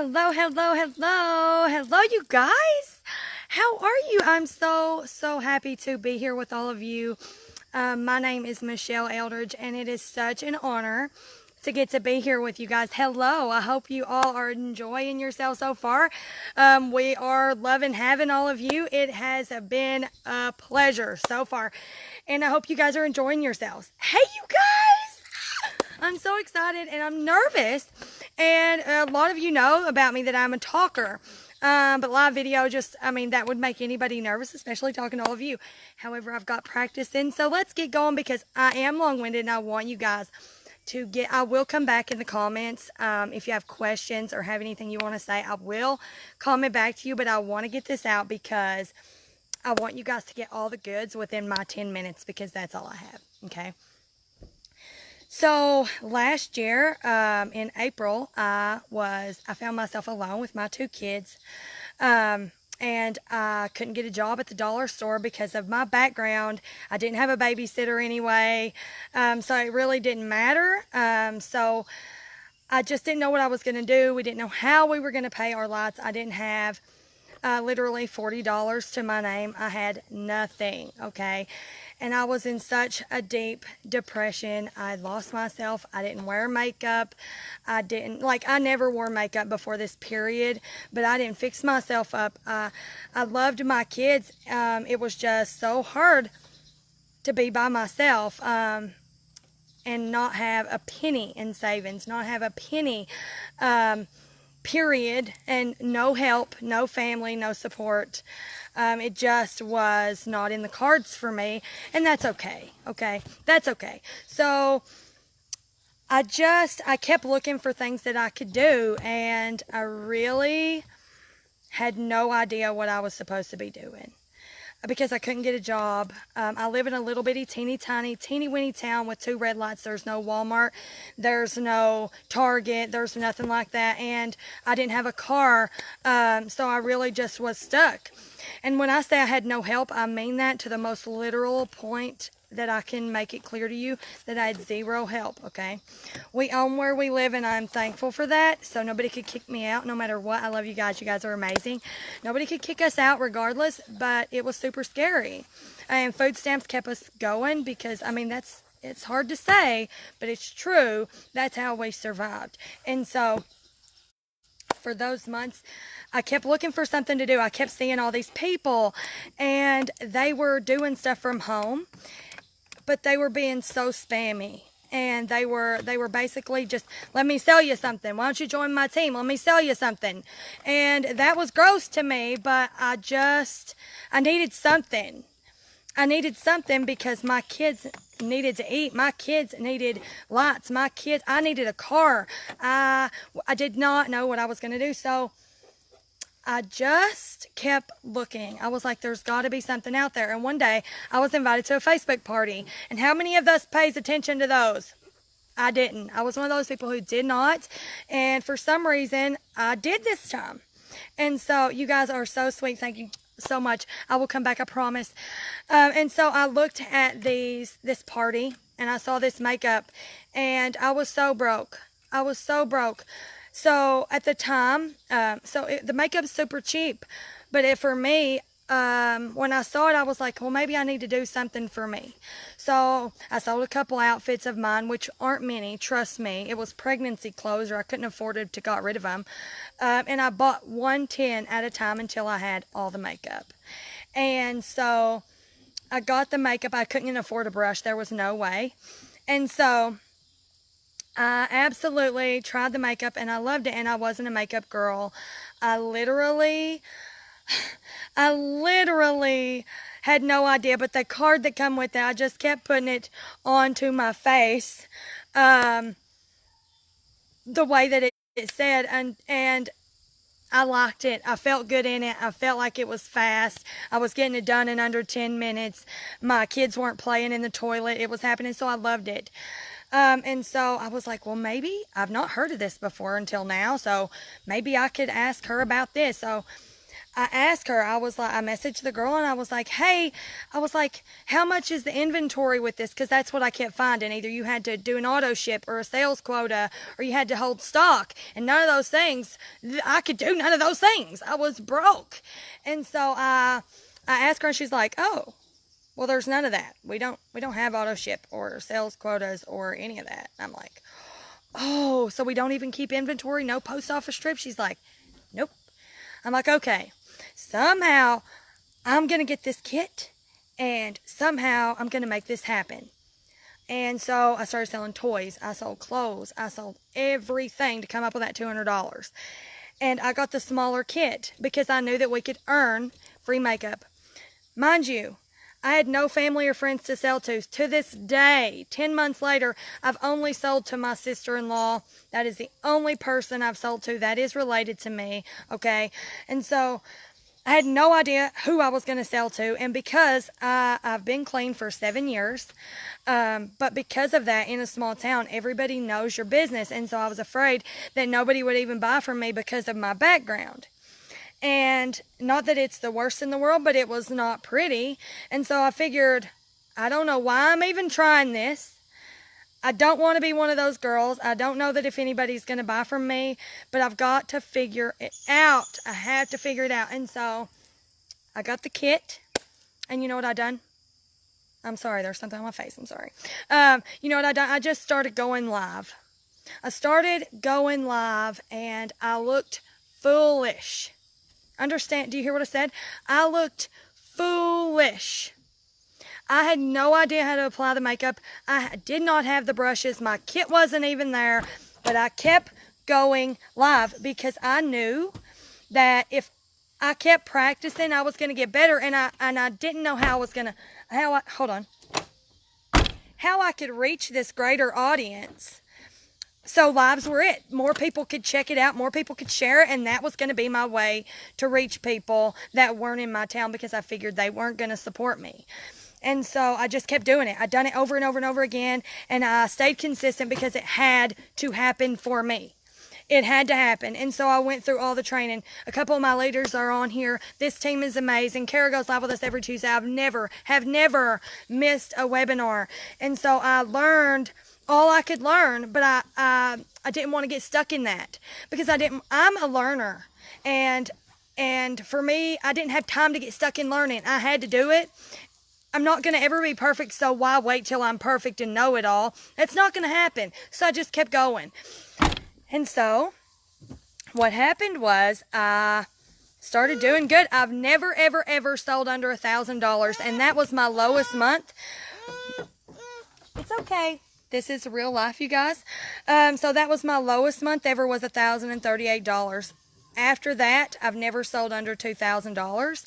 Hello, hello, hello, hello, you guys. How are you? I'm so happy to be here with all of you. My name is Michelle Eldridge, and it is such an honor to get to be here with you guys. Hello, I hope you all are enjoying yourself so far. We are loving having all of you. It has been a pleasure so far, and I hope you guys are enjoying yourselves. Hey, you guys! I'm so excited and I'm nervous. And a lot of you know about me that I'm a talker. But live video that would make anybody nervous, especially talking to all of you. However, I've got practice in. So let's get going because I am long-winded and I want you guys I will come back in the comments. If you have questions or have anything you want to say, I will comment back to you. But I want to get this out because I want you guys to get all the goods within my 10 minutes because that's all I have. Okay. So last year, in April, I found myself alone with my two kids, and I couldn't get a job at the dollar store because of my background. I didn't have a babysitter anyway, so it really didn't matter. So I just didn't know what I was going to do. We didn't know how we were going to pay our lights. I didn't have literally $40 to my name. I had nothing, okay? And I was in such a deep depression. I lost myself. I didn't wear makeup. I never wore makeup before this period, but I didn't fix myself up. I loved my kids. It was just so hard to be by myself and not have a penny in savings, not have a penny, period, and no help, no family, no support. It just was not in the cards for me, and that's okay. Okay, that's okay. So I kept looking for things that I could do, and I really had no idea what I was supposed to be doing because I couldn't get a job. I live in a little bitty, teeny weeny town with 2 red lights. There's no Walmart, there's no Target, there's nothing like that, and I didn't have a car, so I really just was stuck. And when I say I had no help, I mean that to the most literal point that I can make it clear to you, that I had zero help, okay? We own where we live, and I'm thankful for that, so nobody could kick me out no matter what. I love you guys. You guys are amazing. Nobody could kick us out regardless, but it was super scary. And food stamps kept us going because, it's hard to say, but it's true. That's how we survived. And so for those months, I kept looking for something to do. I kept seeing all these people, and they were doing stuff from home, but they were being so spammy. And they were basically just, let me sell you something. Why don't you join my team? Let me sell you something. And that was gross to me, but I needed something. I needed something because my kids needed to eat. My kids needed lights. I needed a car. I did not know what I was going to do. So I just kept looking. I was like, there's got to be something out there. And one day I was invited to a Facebook party. And how many of us pays attention to those? I didn't. I was one of those people who did not. And for some reason, I did this time. And so you guys are so sweet. Thank you so much. I will come back, I promise. And so I looked at this party, and I saw this makeup, and I was so broke. I was so broke. So at the time, the makeup's super cheap, but for me, when I saw it, I was like, well, maybe I need to do something for me. So I sold a couple outfits of mine, which aren't many, trust me. It was pregnancy clothes, or I couldn't afford it to got rid of them. And I bought 110 at a time until I had all the makeup. And so I got the makeup. I couldn't even afford a brush. There was no way. And so I absolutely tried the makeup, and I loved it, and I wasn't a makeup girl. I literally had no idea, but the card that come with it, I just kept putting it onto my face, the way that it said, and I liked it. I felt good in it. I felt like it was fast. I was getting it done in under 10 minutes. My kids weren't playing in the toilet. It was happening, so I loved it. And so I was like, well, maybe I've not heard of this before until now, so maybe I could ask her about this. So I asked her, I messaged the girl and I was like, hey, how much is the inventory with this? Because that's what I kept finding. Either you had to do an auto ship or a sales quota, or you had to hold stock. And none of those things, I could do none of those things. I was broke. And so I asked her and she's like, oh, well, there's none of that. We don't have auto ship or sales quotas or any of that. I'm like, oh, so we don't even keep inventory? No post office trip? She's like, nope. I'm like, okay, somehow I'm going to get this kit and somehow I'm going to make this happen. And so I started selling toys. I sold clothes. I sold everything to come up with that $200. And I got the smaller kit because I knew that we could earn free makeup. Mind you, I had no family or friends to sell to. To this day, 10 months later, I've only sold to my sister-in-law. That is the only person I've sold to that is related to me, okay? And so I had no idea who I was going to sell to. And because I've been clean for 7 years, but because of that, in a small town, everybody knows your business. And so I was afraid that nobody would even buy from me because of my background. And not that it's the worst in the world, but it was not pretty. And so I figured, I don't know why I'm even trying this. I don't want to be one of those girls. I don't know that if anybody's going to buy from me, but I've got to figure it out. I have to figure it out. And so I got the kit. And you know what I done? I'm sorry, there's something on my face. I'm sorry. You know what I done? I just started going live. I started going live and I looked foolish. Understand? Do you hear what I said? I looked foolish. I had no idea how to apply the makeup. I did not have the brushes. My kit wasn't even there. But I kept going live because I knew that if I kept practicing, I was going to get better. And I didn't know how I was going to, how I could reach this greater audience. So lives were it. More people could check it out. More people could share it. And that was going to be my way to reach people that weren't in my town because I figured they weren't going to support me. And so I just kept doing it. I'd done it over and over and over again. And I stayed consistent because it had to happen for me. It had to happen. And so I went through all the training. A couple of my leaders are on here. This team is amazing. Kara goes live with us every Tuesday. Have never missed a webinar. And so I learned all I could learn, but I didn't want to get stuck in that because I'm a learner. And for me, I didn't have time to get stuck in learning. I had to do it. I'm not going to ever be perfect, so why wait till I'm perfect and know it all? That's not going to happen. So I just kept going. And so what happened was I started doing good. I've never, ever, ever sold under $1,000, and that was my lowest month. It's okay. This is real life, you guys. So that was my lowest month ever, was $1,038. After that, I've never sold under $2,000.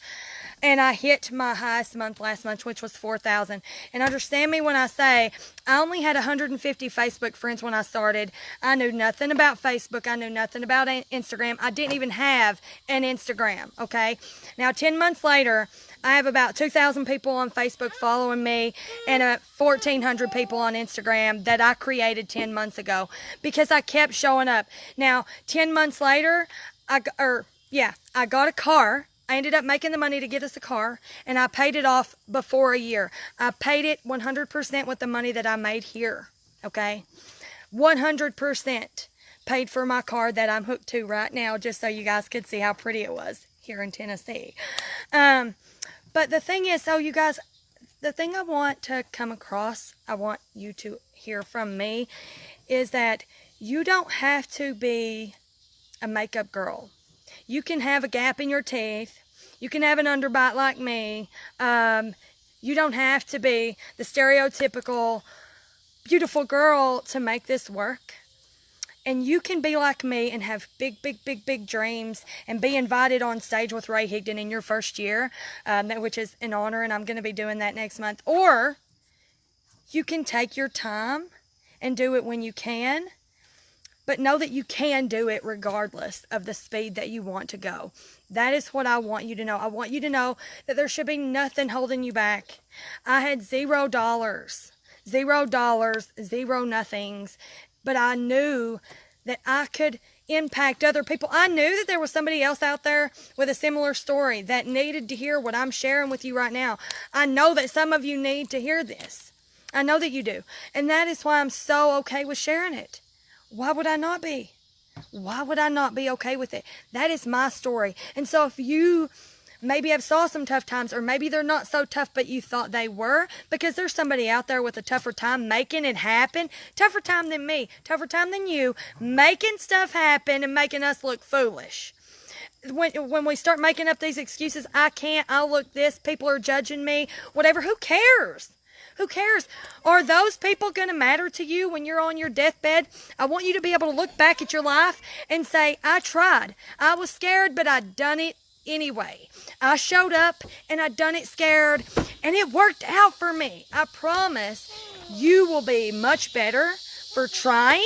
And I hit my highest month last month, which was $4,000. And understand me when I say I only had 150 Facebook friends when I started. I knew nothing about Facebook. I knew nothing about Instagram. I didn't even have an Instagram, okay? Now, 10 months later, I have about 2,000 people on Facebook following me and 1,400 people on Instagram that I created 10 months ago because I kept showing up. Now, 10 months later, I got a car. I ended up making the money to get us a car, and I paid it off before a year. I paid it 100% with the money that I made here, okay? 100% paid for my car that I'm hooked to right now, just so you guys could see how pretty it was here in Tennessee. But the thing is, so you guys, the thing I want to come across, I want you to hear from me, is that you don't have to be a makeup girl. You can have a gap in your teeth. You can have an underbite like me. You don't have to be the stereotypical beautiful girl to make this work. And you can be like me and have big, big, big, big dreams and be invited on stage with Ray Higdon in your first year, which is an honor, and I'm going to be doing that next month. Or you can take your time and do it when you can. But know that you can do it regardless of the speed that you want to go. That is what I want you to know. I want you to know that there should be nothing holding you back. I had $0, zero nothings, but I knew that I could impact other people. I knew that there was somebody else out there with a similar story that needed to hear what I'm sharing with you right now. I know that some of you need to hear this. I know that you do. And that is why I'm so okay with sharing it. Why would I not be? Why would I not be okay with it? That is my story. And so if you maybe have saw some tough times, or maybe they're not so tough, but you thought they were, because there's somebody out there with a tougher time making it happen, tougher time than me, tougher time than you, making stuff happen and making us look foolish. When we start making up these excuses, I can't, I'll look this, people are judging me, whatever, who cares? Who cares? Are those people going to matter to you when you're on your deathbed? I want you to be able to look back at your life and say, I tried. I was scared, but I done it anyway. I showed up and I done it scared, and it worked out for me. I promise you will be much better for trying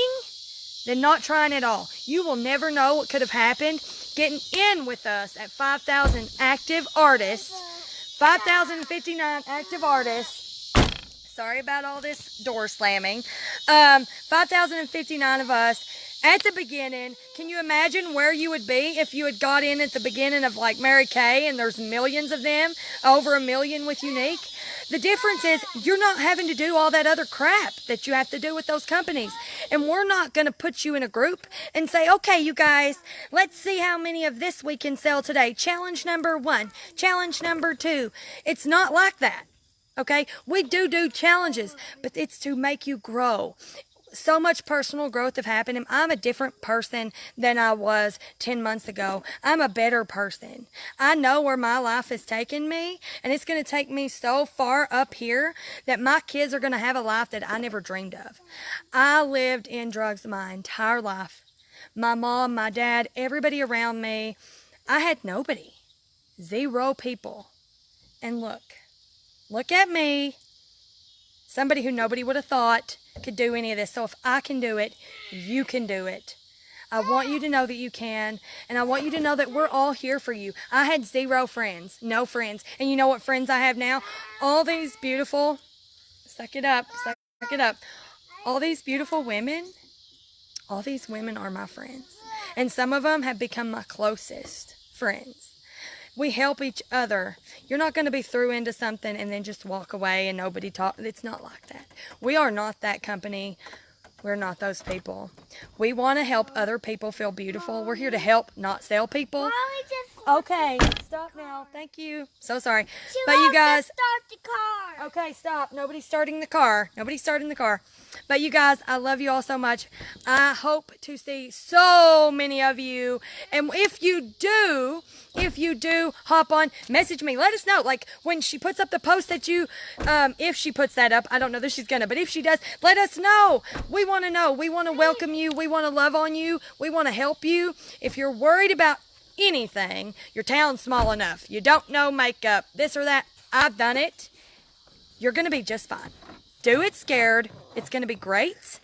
than not trying at all. You will never know what could have happened getting in with us at 5,000 active artists, 5,059 active artists. Sorry about all this door slamming. 5,059 of us at the beginning. Can you imagine where you would be if you had got in at the beginning of like Mary Kay and there's millions of them, over 1 million with Unique? The difference is you're not having to do all that other crap that you have to do with those companies. And we're not going to put you in a group and say, okay, you guys, let's see how many of this we can sell today. Challenge number 1, challenge number 2. It's not like that. Okay, we do challenges, but it's to make you grow. So much personal growth have happened. I'm a different person than I was 10 months ago. I'm a better person. I know where my life has taken me, and it's going to take me so far up here that my kids are going to have a life that I never dreamed of. I lived in drugs my entire life. My mom, my dad, everybody around me. I had nobody. 0 people. And look at me, somebody who nobody would have thought could do any of this. So if I can do it, you can do it. I want you to know that you can, and I want you to know that we're all here for you. I had 0 friends, no friends. And you know what friends I have now? All these beautiful, suck it up, all these beautiful women, all these women are my friends. And some of them have become my closest friends. We help each other. You're not going to be through into something and then just walk away and nobody talk. It's not like that. We are not that company. We're not those people. We want to help other people feel beautiful. We're here to help, not sell people. Okay, stop now. Thank you. So sorry. But you guys, start the car. Okay, stop. Nobody's starting the car. But you guys, I love you all so much. I hope to see so many of you. And if you do, hop on, message me. Let us know. Like when she puts up the post that you, if she puts that up, I don't know that she's gonna, but if she does, let us know. We want to know. We want to welcome you. We want to love on you. We want to help you. If you're worried about anything, your town's small enough, you don't know makeup, this or that, I've done it. You're gonna be just fine. Do it scared. It's gonna be great.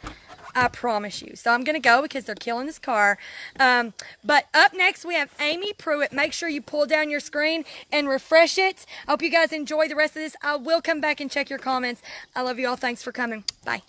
I promise you. So I'm going to go because they're killing this car. But up next, we have Amy Pruitt. Make sure you pull down your screen and refresh it. I hope you guys enjoy the rest of this. I will come back and check your comments. I love you all. Thanks for coming. Bye.